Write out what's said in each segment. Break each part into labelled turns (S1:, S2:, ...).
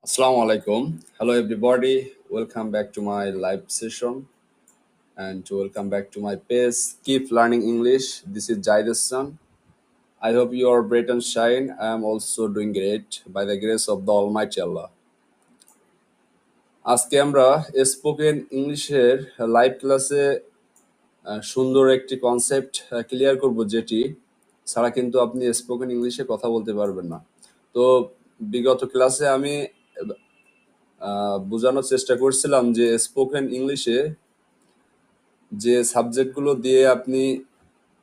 S1: Assalamu alaikum. Hello, everybody. Welcome back to my live session and welcome back to my page. Keep learning English. This is Jaidesh Son. I hope you are bright and shine. I am also doing great by the grace of the Almighty Allah. আজকে আমরা spoken ইংলিশের live ক্লাসে সুন্দর একটি concept clear করব, যেটি ছাড়া কিন্তু আপনি স্পোকেন ইংলিশে কথা বলতে পারবেন না। তো বিগত ক্লাসে আমি বোঝানোর চেষ্টা করছিলাম যে স্পোকেন ইংলিশে যে সাবজেক্টগুলো দিয়ে আপনি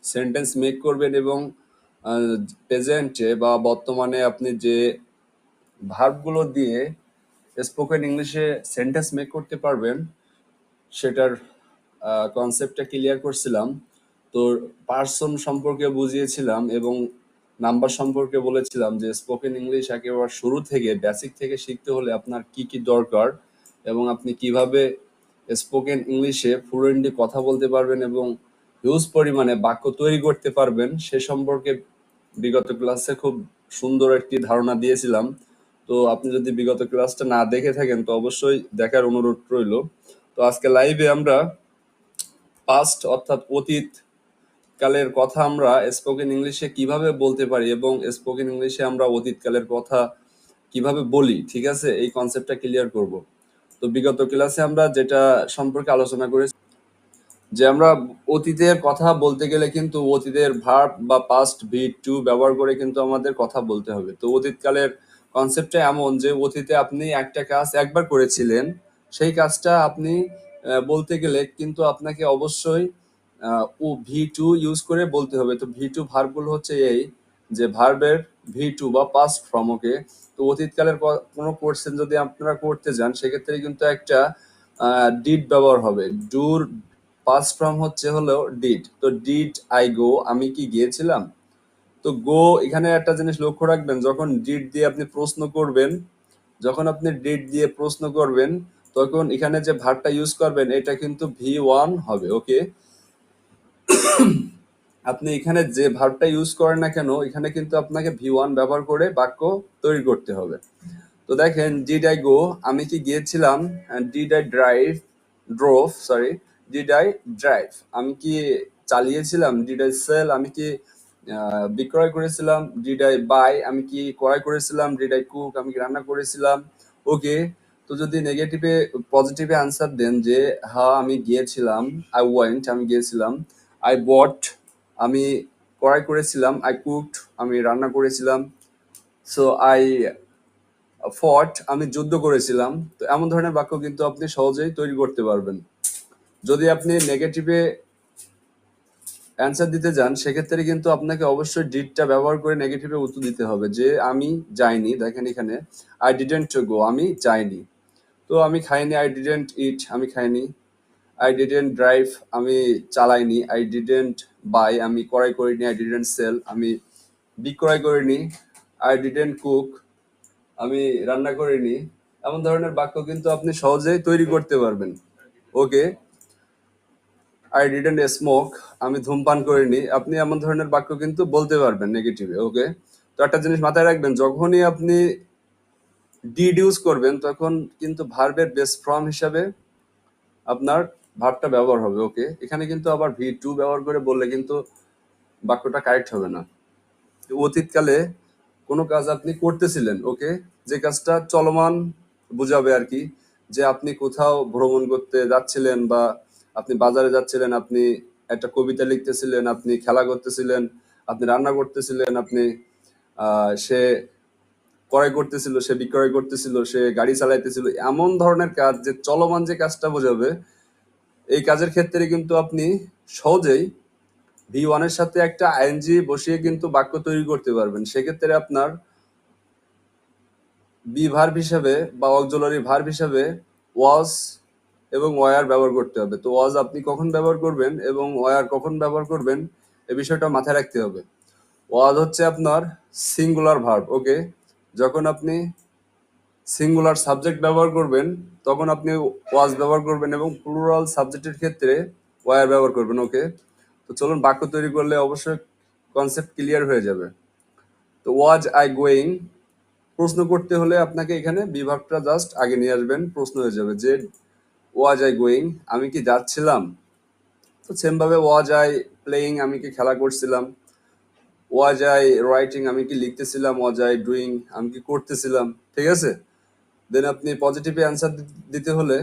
S1: সেন্টেন্স মেক করবেন এবং প্রেজেন্টে বা বর্তমানে আপনি যে ভার্বগুলো দিয়ে স্পোকেন ইংলিশে সেন্টেন্স মেক করতে পারবেন সেটার কনসেপ্টটা ক্লিয়ার করছিলাম। তো পার্সন সম্পর্কে বুঝিয়েছিলাম এবং নাম্বার সম্পর্কে বলেছিলাম যে স্পোকেন ইংলিশ একেবারে শুরু থেকে বেসিক থেকে শিখতে হলে আপনার কি কি দরকার এবং আপনি কিভাবে স্পোকেন ইংলিশে ফ্লুয়েন্টলি কথা বলতে পারবেন এবং হিউজ পরিমাণে বাক্য তৈরি করতে পারবেন সে সম্পর্কে বিগত ক্লাসে খুব সুন্দর একটি ধারণা দিয়েছিলাম। তো আপনি যদি বিগত ক্লাসটা না দেখে থাকেন তো অবশ্যই দেখার অনুরোধ রইল। তো আজকে লাইভে আমরা পাস্ট অর্থাৎ অতীত কালের কথা আমরা স্পোকেন ইংলিশে কিভাবে বলতে পারি এবং স্পোকেন ইংলিশে আমরা অতীতকালের কথা কিভাবে বলি, ঠিক আছে, এই কনসেপ্টটা ক্লিয়ার করব। তো বিগত ক্লাসে আমরা যেটা সম্পর্কে আলোচনা করেছি যে আমরা অতীতের কথা বলতে গেলে কিন্তু অতীতের ভার্ব বা পাস্ট V2 ব্যবহার করে কিন্তু আমাদের কথা বলতে হবে। তো অতীতকালের কনসেপ্টটা এমন যে অতীতে আপনি একটা কাজ একবার করেছিলেন, সেই কাজটা আপনি বলতে গেলে কিন্তু আপনাকে অবশ্যই V2 ইউজ করে বলতে হবে। তো V2 ভার্বগুলো হচ্ছে এই যে ভার্বের V2 বা পাস্ট ফর্ম। ওকে, তো অতীতকালের কোনো কোশ্চেন যদি আপনারা করতে যান সেক্ষেত্রে কিন্তু একটা ডিড ব্যবহার হবে। ডুর পাস্ট ফর্ম হলো ডিড। তো ডিড আই গো, আমি কি গিয়েছিলাম। তো গো এখানে একটা জিনিস লক্ষ্য রাখবেন, যখন ডিড দিয়ে আপনি প্রশ্ন করবেন, তখন এখানে যে ভার্বটা ইউজ করবেন এটা কিন্তু V1 হবে। ওকে, আপনি এখানে যে ভার্বটা ইউজ করেন না কেন এখানে কিন্তু আপনাকে V1 ব্যবহার করে বাক্য তৈরি করতে হবে। তো দেখেন, ডিড আই গো, আমি কি গিয়েছিলাম। ডিড আই ড্রাইভ, আমি কি চালিয়েছিলাম। ডিড আই সেল, আমি কি বিক্রয় করেছিলাম। ডিড আই বাই, আমি কি ক্রয় করেছিলাম। ডিড আই কুক, আমি কি রান্না করেছিলাম। ওকে, তো যদি নেগেটিভে পজিটিভে আনসার দেন যে হ্যাঁ আমি গিয়েছিলাম, আই ওয়েন্ট, আমি গিয়েছিলাম। আই বট, আমি ক্রয় করেছিলাম। আই কুকড, আমি রান্না করেছিলাম। সো আই ফট, আমি যুদ্ধ করেছিলাম। তো এমন ধরনের বাক্য কিন্তু আপনি সহজেই তৈরি করতে পারবেন। যদি আপনি নেগেটিভে অ্যান্সার দিতে যান সেক্ষেত্রে কিন্তু আপনাকে অবশ্যই ডিডটা ব্যবহার করে নেগেটিভে উত্তর দিতে হবে যে আমি যাইনি। দেখেন এখানে আই ডিডেন্ট গো, আমি যাইনি। তো আমি খাইনি, আই ডিডেন্ট ইট, আমি খাইনি। আই ডিডেন্ট ড্রাইভ, আমি চালাইনি। আই ডিডেন্ট বাই, আমি ক্রয় করিনি। আই ডিডেন্ট সেল, আমি বিক্রয় করিনি। আই ডিডেন্ট কুক, আমি রান্না করিনি। এমন ধরনের বাক্য কিন্তু আপনি সহজেই তৈরি করতে পারবেন। ওকে, আই ডিডেন্ট স্মোক, আমি ধূমপান করিনি। আপনি এমন ধরনের বাক্য কিন্তু বলতে পারবেন নেগেটিভে। ওকে, তো একটা জিনিস মাথায় রাখবেন, যখনই আপনি ডিড ইউজ করবেন তখন কিন্তু ভার্বের বেস ফর্ম হিসাবে আপনার ভার্বটা ব্যবহার হবে। ওকে, এখানে কিন্তু আবার V2 ব্যবহার করে বললে কিন্তু বাক্যটা কারেক্ট হবে না। অতীতকালে কোনো কাজ আপনি করতেছিলেন, ওকে, যে কাজটা চলমান বুঝাবে আর কি, যে আপনি কোথাও ভ্রমণ করতে যাচ্ছিলেন বা আপনি বাজারে যাচ্ছিলেন, আপনি একটা কবিতা লিখতেছিলেন, আপনি খেলা করতেছিলেন, আপনি রান্না করতেছিলেন, আপনি সে ক্রয় করতেছিল, সে বিক্রয় করতেছিল, সে গাড়ি চালাইতেছিল। এমন ধরনের কাজ যে চলমান যে কাজটা বোঝাবে, এই কাজের ক্ষেত্রে কিন্তু আপনি সহজেই V1 এর সাথে একটা আইএনজি বসিয়ে কিন্তু বাক্য তৈরি করতে পারবেন। সেক্ষেত্রে আপনার বি ভার্ব হিসাবে বা অক্সিলারি ভার্ব হিসাবে ওয়াজ এবং ওয়ার ব্যবহার করতে হবে। তো ওয়াজ আপনি কখন ব্যবহার করবেন এবং ওয়ার কখন ব্যবহার করবেন এই বিষয়টা মাথায় রাখতে হবে। ওয়াজ হচ্ছে আপনার সিঙ্গুলার ভার্ব। ওকে, যখন আপনি সিঙ্গুলার সাবজেক্ট ব্যবহার করবেন তখন আপনি ওয়াজ ব্যবহার করবেন এবং প্লুরাল সাবজেক্টের ক্ষেত্রে ওয়ার ব্যবহার করবেন। ওকে, তো চলুন বাক্য তৈরি করলে অবশ্যই কনসেপ্ট ক্লিয়ার হয়ে যাবে। তো ওয়াজ আই গোয়িং প্রশ্ন করতে হলে আপনাকে এখানে বিভাগটা জাস্ট আগে নিয়ে আসবেন, প্রশ্ন হয়ে যাবে যে ওয়াজ আই গোয়িং, আমি কি যাচ্ছিলাম। তো সেম ভাবে ওয়াজ আই প্লেয়িং, আমি কি খেলা করছিলাম। ওয়াজ আই রাইটিং, আমি কি লিখতেছিলাম। ওয়াজ আই ডুইং, আমি কি করতেছিলাম। ঠিক আছে। দেন আপনি পজিটিভ অ্যান্সার দিতে হলে